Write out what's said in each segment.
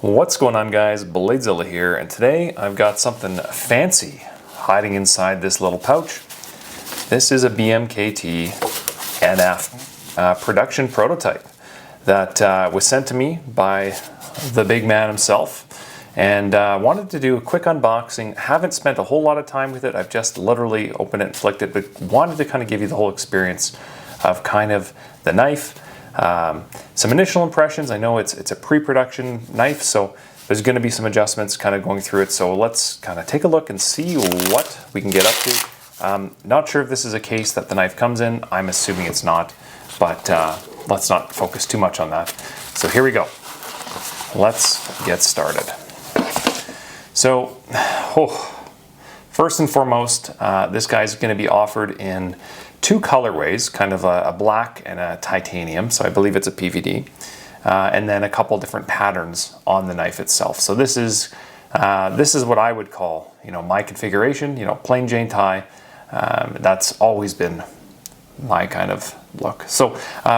What's going on, guys? Bladezilla here, and today I've got something fancy hiding inside this little pouch. This is a BMKT NF production prototype that was sent to me by the big man himself, and wanted to do a quick unboxing. Haven't spent a whole lot of time with it. I've just literally opened it and flicked it, but wanted to kind of give you the whole experience of kind of the knife. Some initial impressions. I know it's a pre-production knife, so there's going to be some adjustments kind of going through it. So let's kind of take a look and see what we can get up to. Not sure if this is a case that the knife comes in. I'm assuming it's not, but let's not focus too much on that. So here we go. Let's get started. So, first and foremost, this guy's going to be offered in two colorways, kind of a black and a titanium, so I believe it's a PVD, and then a couple different patterns on the knife itself. So this is what I would call, my configuration, plain Jane tie. That's always been my kind of look. So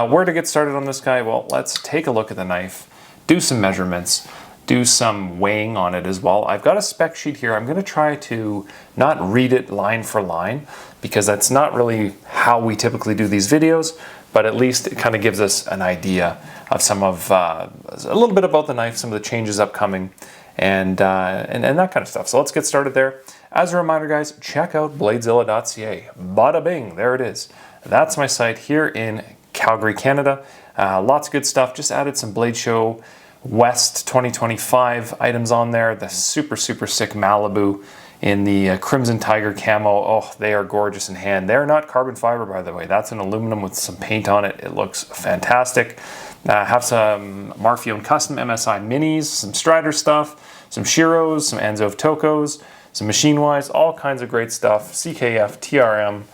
where to get started on this guy? Well, let's take a look at the knife, do some measurements, do some weighing on it as well. I've got a spec sheet here. I'm going to try to not read it line for line, because that's not really how we typically do these videos, but at least it kind of gives us an idea of some of, a little bit about the knife, some of the changes upcoming, and that kind of stuff. So let's get started there. As a reminder, guys, check out bladezilla.ca. Bada bing, there it is. That's my site here in Calgary, Canada. Lots of good stuff. Just added some Blade Show West 2025 items on there. The super sick Malibu in the Crimson Tiger camo. Oh, they are gorgeous in hand. They're not carbon fiber, by the way. That's an aluminum with some paint on it. It looks fantastic. Have some Marfione Custom MSI minis, some Strider stuff, some Shiros, some Anzo Tokos, some Machine Wise, all kinds of great stuff. CKF, TRM,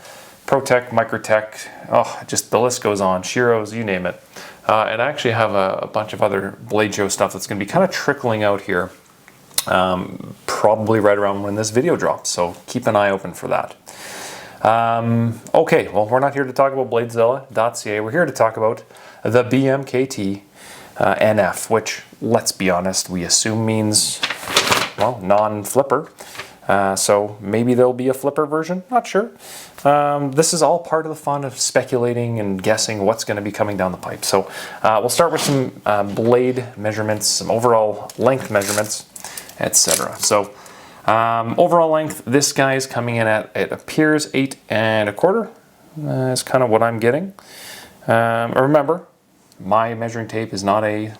ProTech, Microtech. Oh, just the list goes on. Shiros, you name it. And I actually have a bunch of other Blade Show stuff that's going to be kind of trickling out here, probably right around when this video drops. So keep an eye open for that. Okay, well, we're not here to talk about Bladezilla.ca. We're here to talk about the BMKT NF, which, let's be honest, we assume means, well, non-flipper. So maybe there'll be a flipper version, not sure. This is all part of the fun of speculating and guessing what's going to be coming down the pipe. So we'll start with some blade measurements, some overall length measurements, etc. So overall length, this guy is coming in at, it appears 8 1/4. That's kind of what I'm getting. Remember, my measuring tape is not a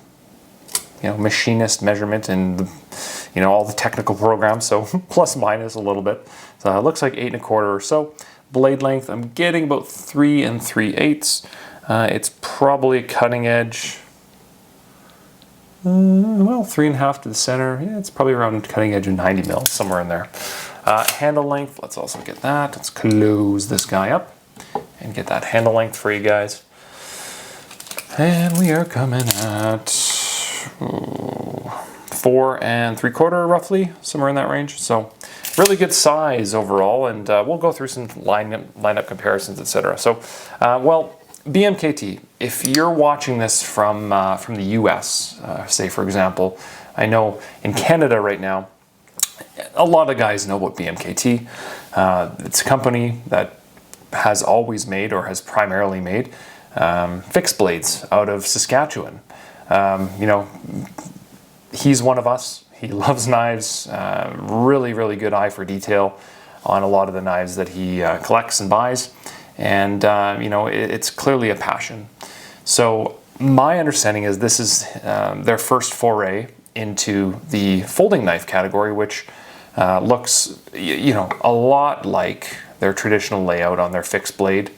machinist measurement and all the technical programs, so plus minus a little bit. So it looks like 8 1/4 or so. Blade length, I'm getting about 3 3/8. It's probably cutting edge, well, 3.5 to the center. Yeah, it's probably around cutting edge of 90 mil, somewhere in there. Handle length, let's also get that. Let's close this guy up and get that handle length for you guys. And we are coming at 4 3/4 roughly, somewhere in that range. So really good size overall, and we'll go through some lineup comparisons, etc. So, well, BMKT, if you're watching this from the US, say for example, I know in Canada right now, a lot of guys know about BMKT. It's a company that has always made, or has primarily made, fixed blades out of Saskatchewan. He's one of us. He loves knives, really good eye for detail on a lot of the knives that he collects and buys. And, it's clearly a passion. So my understanding is this is their first foray into the folding knife category, which looks, a lot like their traditional layout on their fixed blade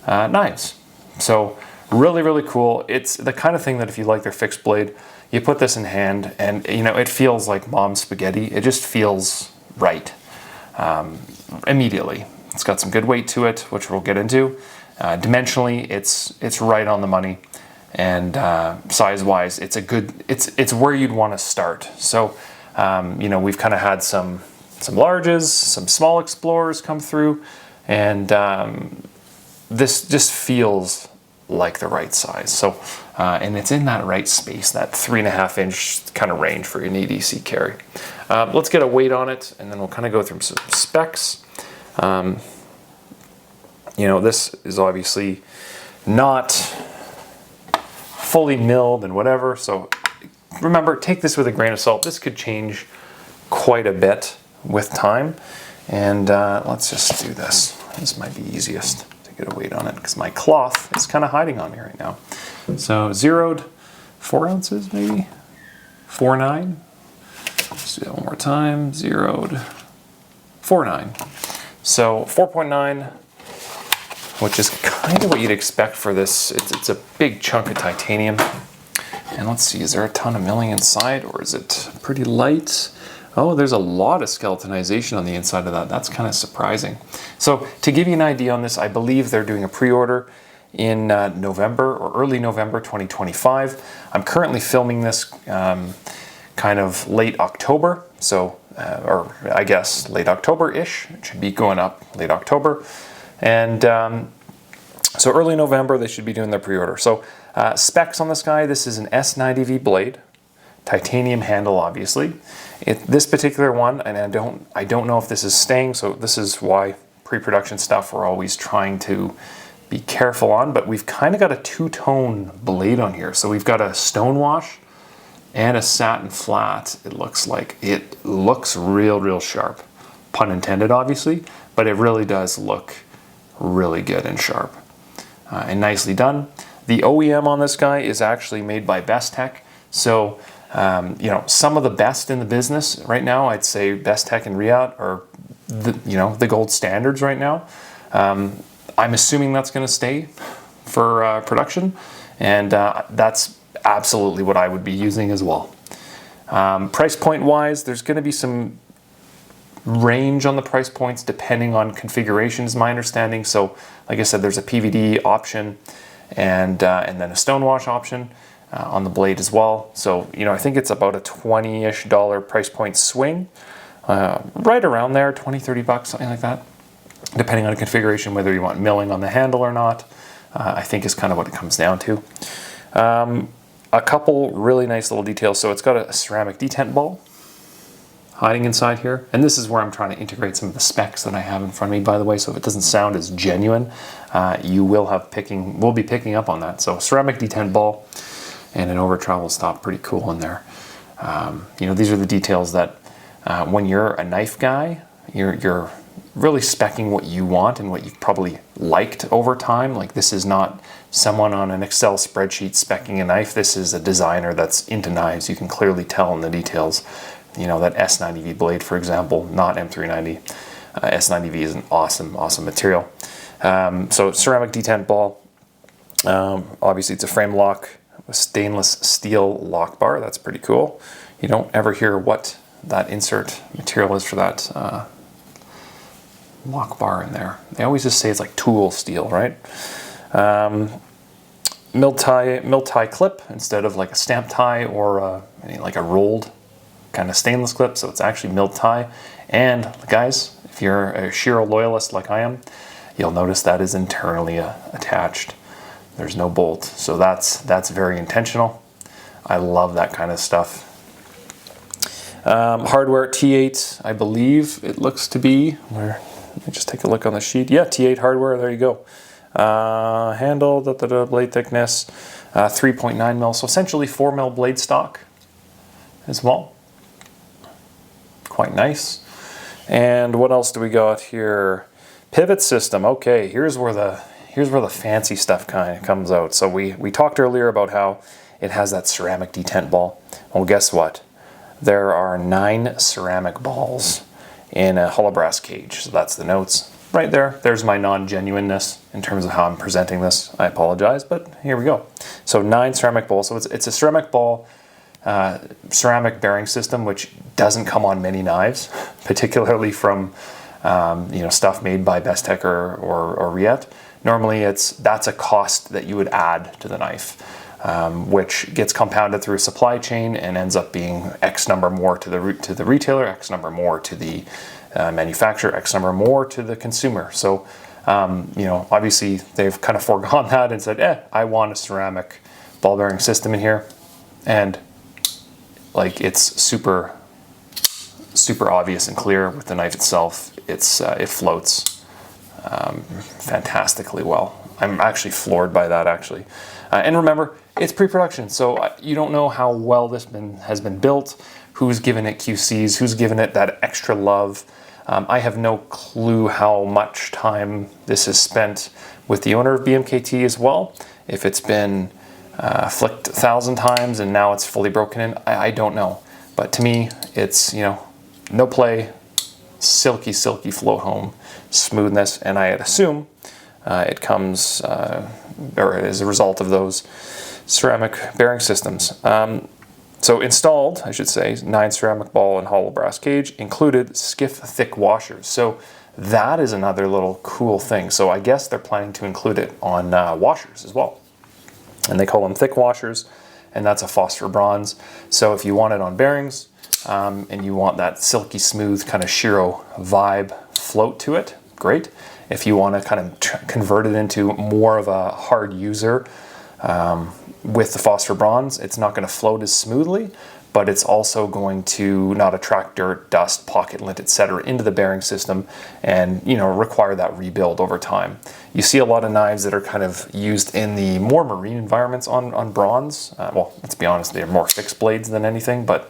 knives. So really cool. It's the kind of thing that if you like their fixed blade, you put this in hand and, it feels like mom's spaghetti. It just feels right immediately. It's got some good weight to it, which we'll get into. Dimensionally, it's right on the money. And size-wise, it's where you'd want to start. So, we've kind of had some larges, some small Explorers come through, and this just feels like the right size. So, and it's in that right space, that 3.5 inch kind of range for an EDC carry. Let's get a weight on it, and then we'll kind of go through some specs. You know, this is obviously not fully milled and whatever, so remember, take this with a grain of salt. This could change quite a bit with time. And let's just do this. This might be easiest to get a weight on it because my cloth is kind of hiding on me right now. So zeroed 4 ounces maybe, 4.9. Let's do that one more time, zeroed 4.9. So 4.9, which is kind of what you'd expect for this. It's a big chunk of titanium. And let's see, is there a ton of milling inside, or is it pretty light? Oh, there's a lot of skeletonization on the inside of that. That's kind of surprising. So to give you an idea on this, I believe they're doing a pre-order in November or early November 2025. I'm currently filming this kind of late October. So, or I guess late October-ish. It should be going up late October. And so early November, they should be doing their pre-order. So specs on this guy, this is an S90V blade, titanium handle, obviously. This particular one, and I don't know if this is staying, so this is why pre-production stuff we're always trying to be careful on, but we've kind of got a two-tone blade on here. So we've got a stone wash and a satin flat. It looks real sharp. Pun intended, obviously, but it really does look really good and sharp and nicely done. The OEM on this guy is actually made by Bestech. So, you know, some of the best in the business right now, I'd say Bestech and Riot are the gold standards right now. I'm assuming that's going to stay for production, and that's absolutely what I would be using as well. Price point wise, there's going to be some range on the price points depending on configurations, my understanding. So like I said, there's a PVD option and then a stonewash option on the blade as well. So, you know, I think it's about a $20-ish price point swing, right around there, 20, 30 bucks, something like that, depending on the configuration, whether you want milling on the handle or not, I think is kind of what it comes down to. A couple really nice little details. So it's got a ceramic detent ball hiding inside here. And this is where I'm trying to integrate some of the specs that I have in front of me, by the way. So if it doesn't sound as genuine, you will be picking up on that. So ceramic detent ball and an over travel stop, pretty cool in there. You know, these are the details that when you're a knife guy, you're really speccing what you want and what you've probably liked over time. Like, this is not someone on an Excel spreadsheet speccing a knife. This is a designer that's into knives. You can clearly tell in the details. You know, that S90V blade, for example, not M390. S90V is an awesome material. So ceramic detent ball. Obviously, it's a frame lock with stainless steel lock bar. That's pretty cool. You don't ever hear what that insert material is for that lock bar in there. They always just say it's like tool steel, right? Mill tie clip instead of like a stamp tie or like a rolled kind of stainless clip. So it's actually milled tie. And guys, if you're a Shiro loyalist like I am, you'll notice that is internally attached. There's no bolt. So that's very intentional. I love that kind of stuff. Hardware T8, I believe it looks to be. Let me just take a look on the sheet. Yeah, T8 hardware, there you go. Handle, blade thickness, 3.9 mil. So essentially 4 mil blade stock as well. Quite nice. And what else do we got here? Pivot system. Okay, here's where the fancy stuff kind of comes out. So we talked earlier about how it has that ceramic detent ball. Well, guess what? There are 9 ceramic balls in a hollow brass cage. So that's the notes right there. There's my non-genuineness in terms of how I'm presenting this. I apologize, but here we go. So 9 ceramic balls. So it's a ceramic ball, ceramic bearing system, which doesn't come on many knives, particularly from stuff made by Bestech or Riet. Normally that's a cost that you would add to the knife, which gets compounded through a supply chain and ends up being X number more to the retailer, X number more to the manufacturer, X number more to the consumer. So You know, obviously they've kind of foregone that and said, I want a ceramic ball bearing system in here. And like, it's super obvious and clear with the knife itself. It floats fantastically well. I'm actually floored by that, actually. And remember, it's pre-production, so you don't know how well this has been built, who's given it QCs, who's given it that extra love. I have no clue how much time this is spent with the owner of BMKT as well. If it's been flicked 1,000 times and now it's fully broken in, I don't know. But to me, it's, you know, no play, silky float home smoothness, and I assume it comes or as a result of those ceramic bearing systems. So installed, I should say, 9 ceramic ball and hollow brass cage, included skiff thick washers. So that is another little cool thing. So I guess they're planning to include it on washers as well. And they call them thick washers, and that's a phosphor bronze. So if you want it on bearings, and you want that silky smooth kind of Shiro vibe float to it, great. If you want to kind of convert it into more of a hard user with the phosphor bronze, it's not going to float as smoothly, but it's also going to not attract dirt, dust, pocket lint, etc. into the bearing system, and, you know, require that rebuild over time. You see a lot of knives that are kind of used in the more marine environments on bronze. Well, let's be honest, they're more fixed blades than anything, but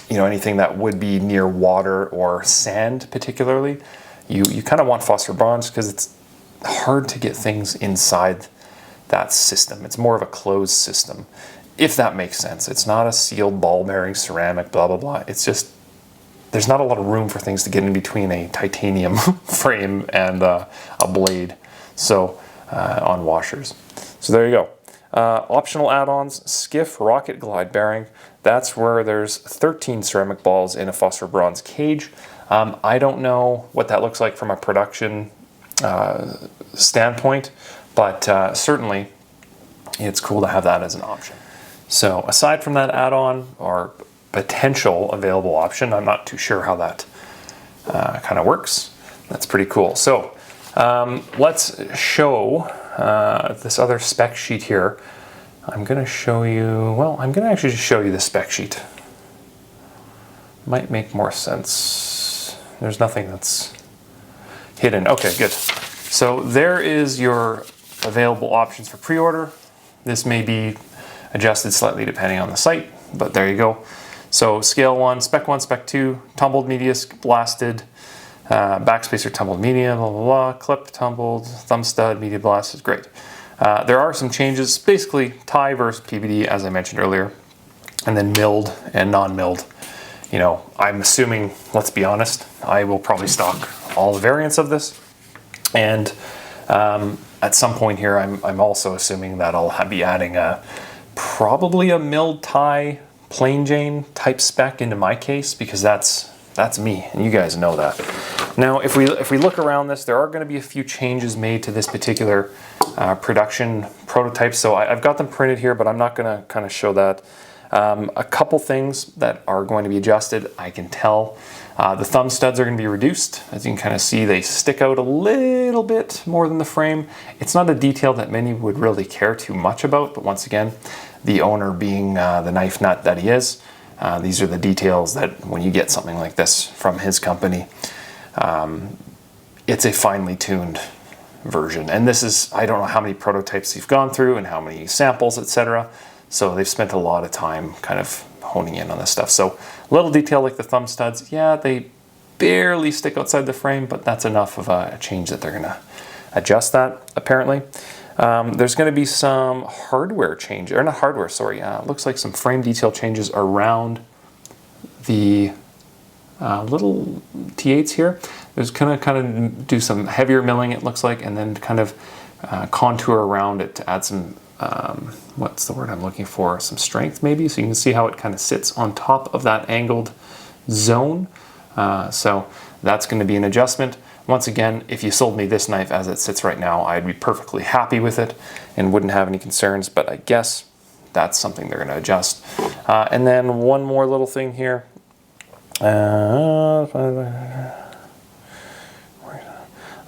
you know, anything that would be near water or sand particularly, you kind of want phosphor bronze because it's hard to get things inside that system. It's more of a closed system, if that makes sense. It's not a sealed ball bearing ceramic, blah, blah, blah. It's just, there's not a lot of room for things to get in between a titanium frame and a blade. So on washers. So there you go. Optional add-ons, skiff rocket glide bearing. That's where there's 13 ceramic balls in a phosphor bronze cage. I don't know what that looks like from a production standpoint, but certainly it's cool to have that as an option. So aside from that add-on or potential available option, I'm not too sure how that kind of works. That's pretty cool. So let's show this other spec sheet here. I'm going to show you, well, I'm going to actually just show you the spec sheet. Might make more sense. There's nothing that's hidden. Okay, good. So there is your available options for pre-order. This may be adjusted slightly depending on the site, but there you go. So scale 1, spec 2, tumbled media blasted, backspacer tumbled media, blah, blah, blah, clip tumbled, thumb stud, media blasted, great. There are some changes, basically tie versus PVD, as I mentioned earlier, and then milled and non-milled. You know, I'm assuming, let's be honest, I will probably stock all the variants of this. And at some point here, I'm also assuming that I'll be adding probably a milled tie plain Jane type spec into my case, because that's me, and you guys know that. Now, if we look around this, there are going to be a few changes made to this particular production prototype. So I've got them printed here, but I'm not going to kind of show that. A couple things that are going to be adjusted, I can tell. The thumb studs are going to be reduced. As you can kind of see, they stick out a little bit more than the frame. It's not a detail that many would really care too much about, but once again, the owner being the knife nut that he is, these are the details that when you get something like this from his company, it's a finely tuned version. And this is, I don't know how many prototypes you've gone through and how many samples, etc. So they've spent a lot of time kind of honing in on this stuff. So little detail like the thumb studs, yeah, they barely stick outside the frame, but that's enough of a change that they're gonna adjust that, apparently. There's gonna be some hardware change, or not hardware, sorry, looks like some frame detail changes around the little T8s here. There's gonna kind of do some heavier milling, it looks like, and then kind of contour around it to add some, what's the word I'm looking for? Some strength maybe, so you can see how it kind of sits on top of that angled zone. So that's going to be an adjustment. Once again, if you sold me this knife as it sits right now, I'd be perfectly happy with it and wouldn't have any concerns, but I guess that's something they're going to adjust. And then one more little thing here.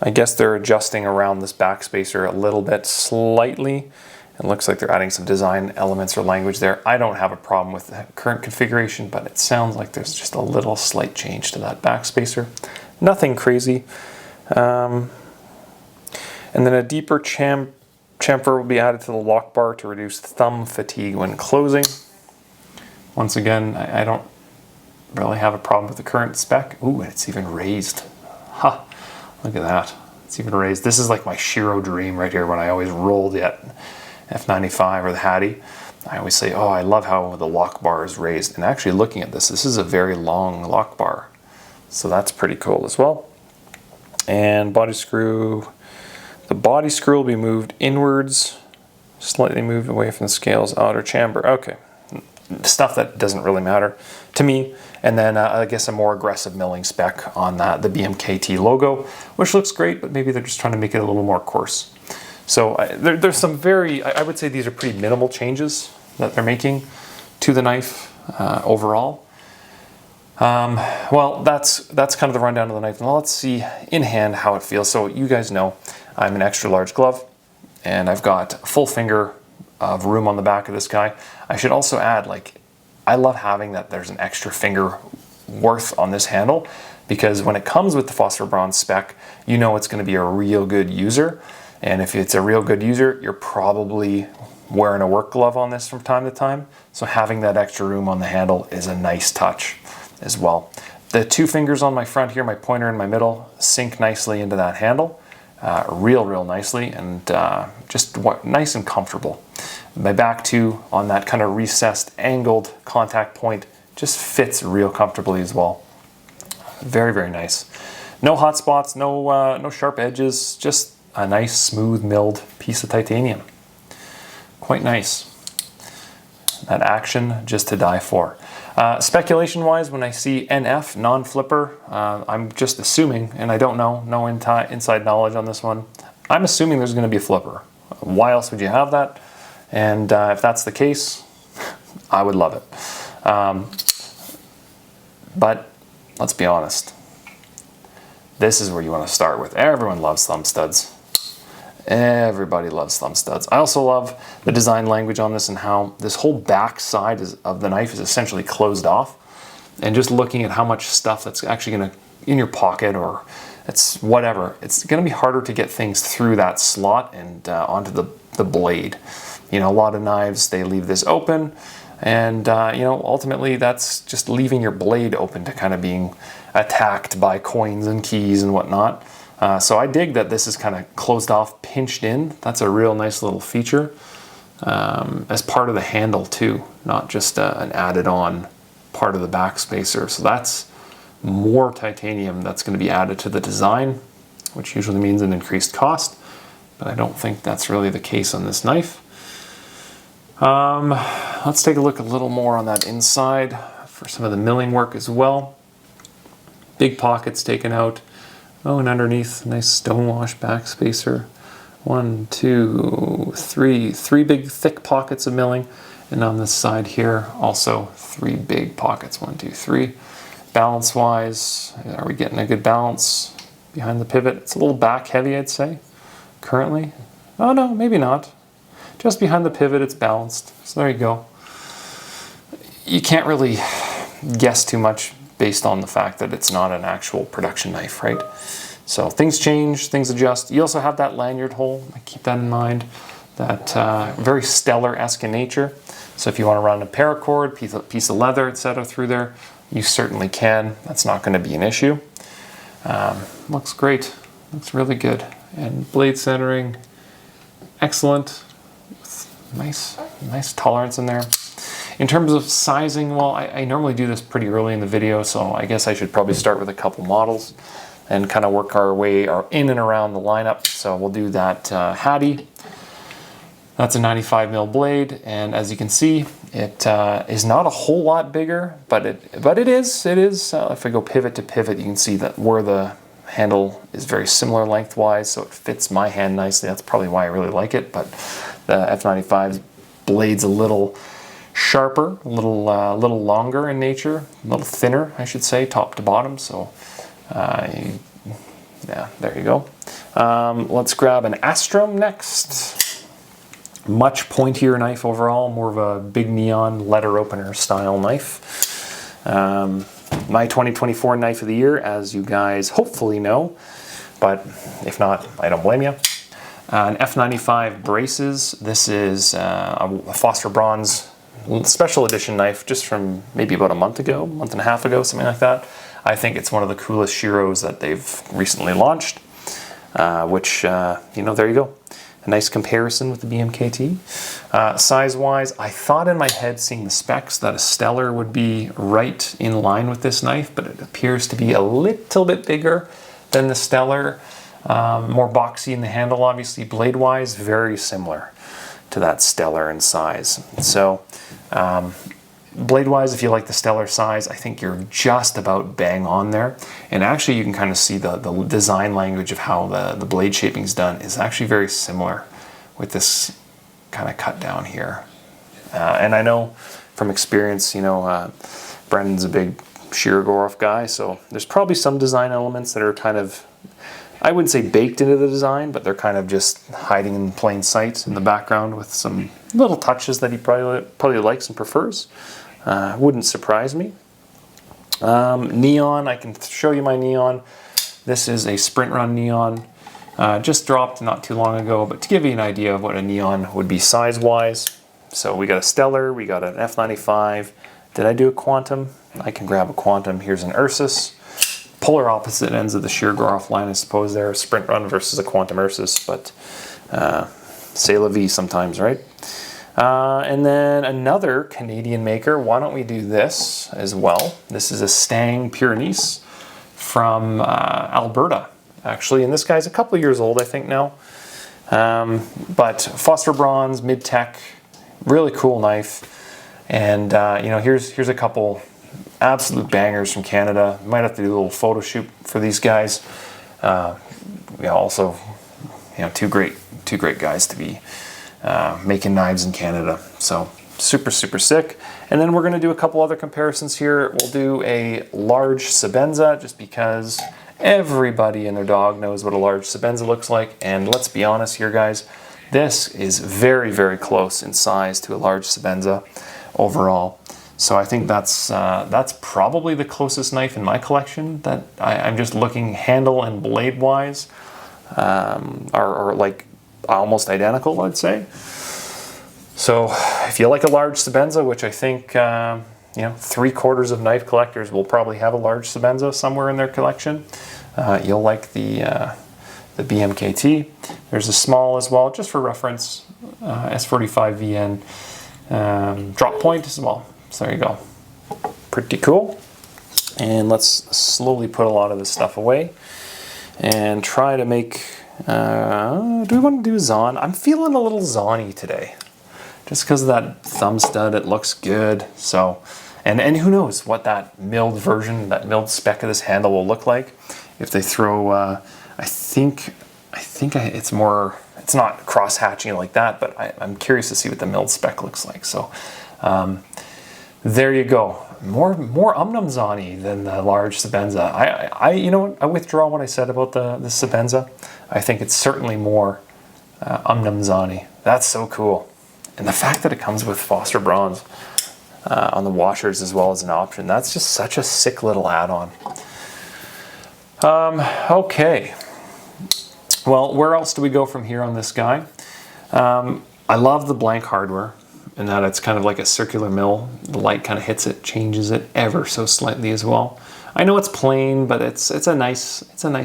I guess they're adjusting around this backspacer a little bit slightly. It looks like they're adding some design elements or language there. I don't have a problem with the current configuration, but it sounds like there's just a little slight change to that backspacer. Nothing crazy. And then a deeper chamfer will be added to the lock bar to reduce thumb fatigue when closing. Once again, I don't really have a problem with the current spec. Ooh, it's even raised. Ha! Look at that. It's even raised. This is like my Shiro dream right here when I always roll the F95 or the Hattie. I always say, oh, I love how the lock bar is raised. And actually looking at this is a very long lock bar. So that's pretty cool as well. And body screw. The body screw will be moved inwards, slightly moved away from the scale's outer chamber. Okay, stuff that doesn't really matter to me. And then I guess a more aggressive milling spec on the BMKT logo, which looks great, but maybe they're just trying to make it a little more coarse. So there's some I would say these are pretty minimal changes that they're making to the knife overall. Well, that's kind of the rundown of the knife. Now let's see in hand how it feels. So you guys know I'm an extra large glove, and I've got a full finger of room on the back of this guy. I should also add, like, I love having that there's an extra finger worth on this handle, because when it comes with the phosphor bronze spec, you know it's going to be a real good user. And if it's a real good user, you're probably wearing a work glove on this from time to time. So having that extra room on the handle is a nice touch as well. The two fingers on my front here, my pointer and my middle, sink nicely into that handle. Real nicely, and just nice and comfortable. My back too, on that kind of recessed, angled contact point, just fits real comfortably as well. Very nice. No hot spots, no sharp edges, just a nice smooth milled piece of titanium. Quite nice. That action just to die for. Speculation wise, when I see NF, non-flipper, I'm just assuming, and I don't know, no inside knowledge on this one, I'm assuming there's going to be a flipper. Why else would you have that? And if that's the case, I would love it. But let's be honest, this is where you want to start with. Everyone loves thumb studs. Everybody loves thumb studs. I also love the design language on this and how this whole back side of the knife is essentially closed off. And just looking at how much stuff that's actually going to in your pocket, or it's whatever, it's going to be harder to get things through that slot and onto the blade. You know, a lot of knives, they leave this open, and you know, ultimately that's just leaving your blade open to kind of being attacked by coins and keys and whatnot. So I dig that this is kind of closed off, pinched in. That's a real nice little feature as part of the handle too, not just an added on part of the backspacer. So that's more titanium that's going to be added to the design, which usually means an increased cost, but I don't think that's really the case on this knife. Let's take a look a little more on that inside for some of the milling work as well. Big pockets taken out. Oh, and underneath, nice stonewash backspacer. 1, 2, 3. 3 big thick pockets of milling. And on this side here, also 3 big pockets. 1, 2, 3. Balance-wise, are we getting a good balance behind the pivot? It's a little back heavy, I'd say, currently. Oh no, maybe not. Just behind the pivot, it's balanced. So there you go. You can't really guess too much based on the fact that it's not an actual production knife, right? So things change, things adjust. You also have that lanyard hole. Keep that in mind. That very stellar-esque in nature. So if you want to run a paracord, piece of leather, etc. through there, you certainly can. That's not going to be an issue. Looks great. Looks really good. And blade centering, excellent. Nice tolerance in there. In terms of sizing, well, I normally do this pretty early in the video, so I guess I should probably start with a couple models and kind of work our way in and around the lineup. So we'll do that Hattie. That's a 95mm blade, and as you can see, it is not a whole lot bigger, but it is. If I go pivot to pivot, you can see that where the handle is very similar lengthwise, so it fits my hand nicely. That's probably why I really like it. But the F95's blade's a little sharper, a little longer in nature, a little thinner, I should say, top to bottom. So Yeah, there you go. Let's grab an Astrum next. Much pointier knife overall, more of a big neon letter opener style knife. My 2024 knife of the year, as you guys hopefully know, but if not, I don't blame you. An F95 braces. This is a phosphor bronze special edition knife just from maybe about a month and a half ago, something like that. I think it's one of the coolest Shiros that they've recently launched, which, you know, there you go. A nice comparison with the BMKT. Size-wise, I thought in my head, seeing the specs, that a Stellar would be right in line with this knife, but it appears to be a little bit bigger than the Stellar. More boxy in the handle, obviously. Blade-wise, very similar to that Stellar in size. So, blade-wise, if you like the Stellar size, I think you're just about bang on there. And actually, you can kind of see the design language of how the blade shaping is done is actually very similar with this kind of cut down here. And I know from experience, you know, Brendan's a big Shirogorov guy, so there's probably some design elements that are kind of, I wouldn't say baked into the design, but they're kind of just hiding in plain sight in the background with some little touches that he probably likes and prefers. Wouldn't surprise me. Neon, I can show you my neon. This is a Sprint Run neon. Just dropped not too long ago, but to give you an idea of what a neon would be size-wise. So we got a Stellar, we got an F95. Did I do a Quantum? I can grab a Quantum. Here's an Ursus. Polar opposite ends of the Shirogorov line, I suppose there. Sprint Run versus a Quantum Ursus, but c'est la vie sometimes, right? And then another Canadian maker. Why don't we do this as well? This is a Stang Pyrenees from Alberta, actually. And this guy's a couple of years old, I think now. But phosphor bronze, mid-tech, really cool knife. And you know, here's a couple absolute bangers from Canada. Might have to do a little photo shoot for these guys. We also, you know, two great guys to be making knives in Canada. So super sick. And then we're going to do a couple other comparisons here. We'll do a large Sebenza, just because everybody and their dog knows what a large Sebenza looks like. And let's be honest here, guys, this is very close in size to a large Sebenza overall. So I think that's probably the closest knife in my collection that I'm just looking handle and blade wise are like almost identical, I'd say. So if you like a large Sebenza, which I think you know, 3/4 of knife collectors will probably have a large Sebenza somewhere in their collection, you'll like the BMKT. There's a small as well, just for reference, S45VN drop point as well. So there you go. Pretty cool. And let's slowly put a lot of this stuff away and try to make, do we want to do Zahn? I'm feeling a little Zahn-y today. Just because of that thumb stud, it looks good. So, and who knows what that milled version, that milled spec of this handle will look like. If they throw, I think it's more, it's not cross-hatching like that, but I'm curious to see what the milled spec looks like. So, there you go. More Zahn-y than the large Sebenza. You know what? I withdraw what I said about the Sebenza. I think it's certainly more Zahn-y. That's so cool. And the fact that it comes with phosphor bronze on the washers as well as an option, that's just such a sick little add-on. Okay. Well, where else do we go from here on this guy? I love the blank hardware, and that it's kind of like a circular mill. The light kind of hits it, changes it ever so slightly as well. I know it's plain, but it's a nice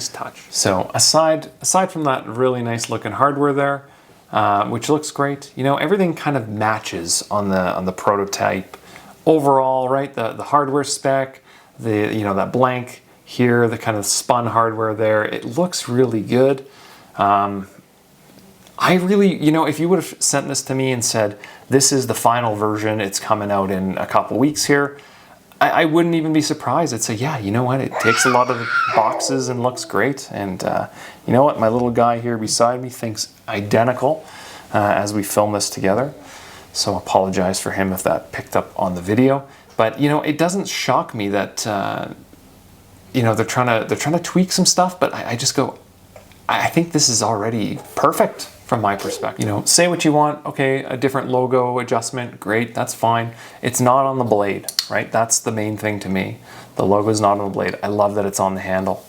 touch. So aside from that really nice looking hardware there, which looks great, you know, everything kind of matches on the prototype overall, right? The hardware spec, you know, that blank here, the kind of spun hardware there, it looks really good. I really, you know, if you would have sent this to me and said, this is the final version, it's coming out in a couple weeks here, I wouldn't even be surprised. I'd say, yeah, you know what, it takes a lot of the boxes and looks great. And you know what, my little guy here beside me thinks identical as we film this together. So apologize for him if that picked up on the video. But, you know, it doesn't shock me that you know, they're trying to tweak some stuff, but I just go, I think this is already perfect from my perspective. You know, say what you want, okay, a different logo adjustment, great, that's fine. It's not on the blade, right? That's the main thing to me. The logo is not on the blade. I love that it's on the handle.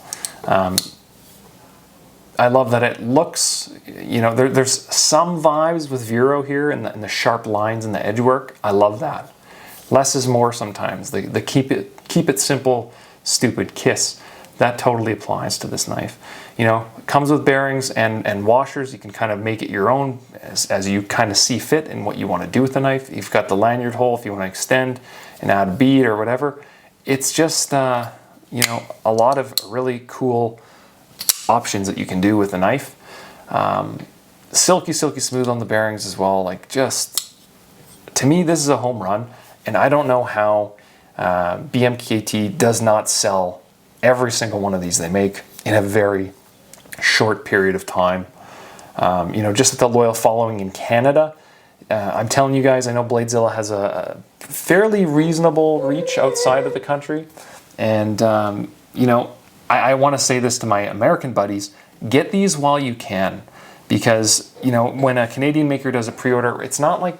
I love that it looks, you know, there's some vibes with Vero here in the sharp lines and the edge work. I love that. Less is more sometimes. The keep it simple, stupid kiss. That totally applies to this knife. You know, it comes with bearings and washers. You can kind of make it your own as you kind of see fit and what you want to do with the knife. You've got the lanyard hole if you want to extend and add a bead or whatever. It's just, you know, a lot of really cool options that you can do with the knife. Silky smooth on the bearings as well. Like, just, to me, this is a home run. And I don't know how BMKT does not sell every single one of these they make in a very short period of time. You know, just with the loyal following in Canada, I'm telling you guys, I know Bladezilla has a fairly reasonable reach outside of the country. And, you know, I want to say this to my American buddies, get these while you can. Because, you know, when a Canadian maker does a pre-order, it's not like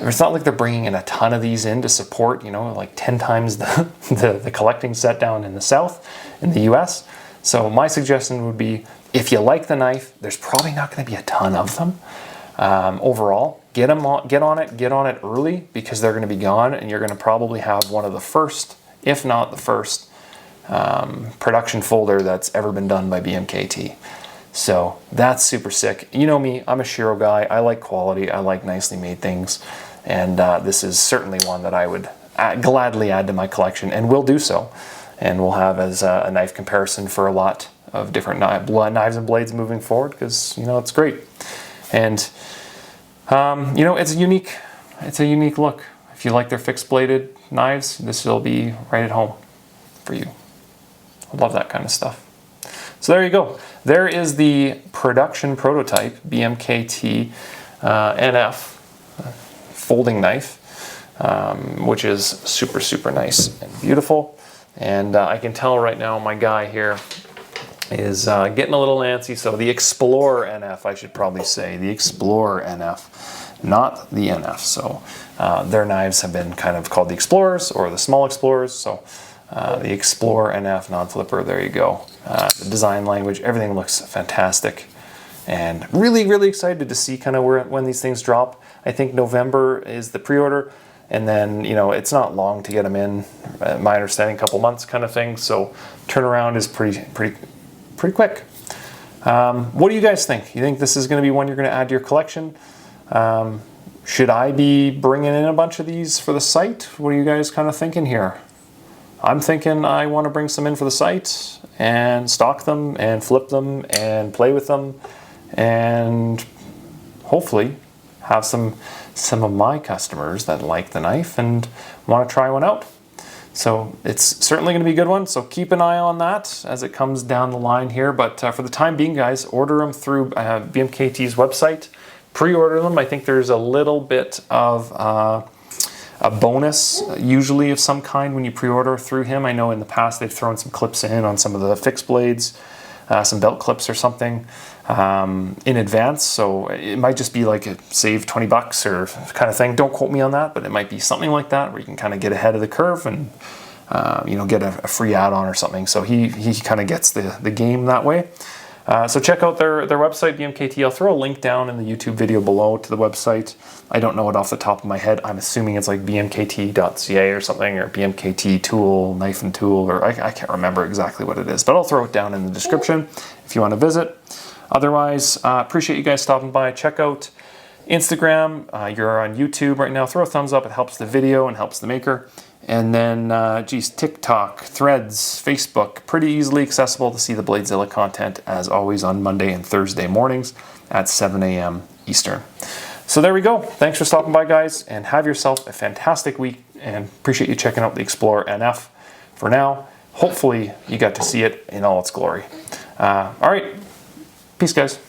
it's not like they're bringing in a ton of these in to support, you know, like 10 times the collecting set down in the South, in the US. So my suggestion would be, if you like the knife, there's probably not going to be a ton of them overall. Get on it early, because they're going to be gone, and you're going to probably have one of the first, if not the first, production folder that's ever been done by BMKT. So that's super sick. You know me, I'm a Shiro guy. I like quality. I like nicely made things. And this is certainly one that I would gladly add to my collection, and will do so. And we'll have as a knife comparison for a lot of different knives and blades moving forward, because, you know, it's great. And, you know, it's a unique look. If you like their fixed bladed knives, this will be right at home for you. I love that kind of stuff. So there you go. There is the production prototype BMKT NF folding knife, which is super nice and beautiful. And I can tell right now my guy here is getting a little antsy. So the Explorer NF, I should probably say, the Explorer NF, not the NF. So their knives have been kind of called the Explorers or the small Explorers. So the Explorer NF non-flipper, there you go. The design language, everything looks fantastic. And really excited to see kind of when these things drop. I think November is the pre-order. And then, you know, it's not long to get them in. My understanding, a couple months kind of thing. So turnaround is pretty quick. What do you guys think? You think this is going to be one you're going to add to your collection? Should I be bringing in a bunch of these for the site? What are you guys kind of thinking here? I'm thinking I want to bring some in for the site and stock them and flip them and play with them, and hopefully have some of my customers that like the knife and want to try one out. So it's certainly going to be a good one. So keep an eye on that as it comes down the line here. But for the time being, guys, order them through BMKT's website. Pre-order them. I think there's a little bit of a bonus, usually of some kind, when you pre-order through him. I know in the past they've thrown some clips in on some of the fixed blades, some belt clips or something in advance. So it might just be like a save 20 bucks or kind of thing. Don't quote me on that, but it might be something like that where you can kind of get ahead of the curve and you know, get a free add-on or something. So he kind of gets the game that way. So check out their website, BMKT. I'll throw a link down in the YouTube video below to the website. I don't know it off the top of my head. I'm assuming it's like bmkt.ca or something, or BMKT tool, knife and tool, or I can't remember exactly what it is, but I'll throw it down in the description if you want to visit. Otherwise, appreciate you guys stopping by. Check out Instagram. You're on YouTube right now. Throw a thumbs up. It helps the video and helps the maker. And then, TikTok, Threads, Facebook, pretty easily accessible to see the Bladezilla content, as always, on Monday and Thursday mornings at 7 a.m. Eastern. So there we go. Thanks for stopping by, guys, and have yourself a fantastic week, and appreciate you checking out the Explorer NF for now. Hopefully you got to see it in all its glory. All right. Peace, guys.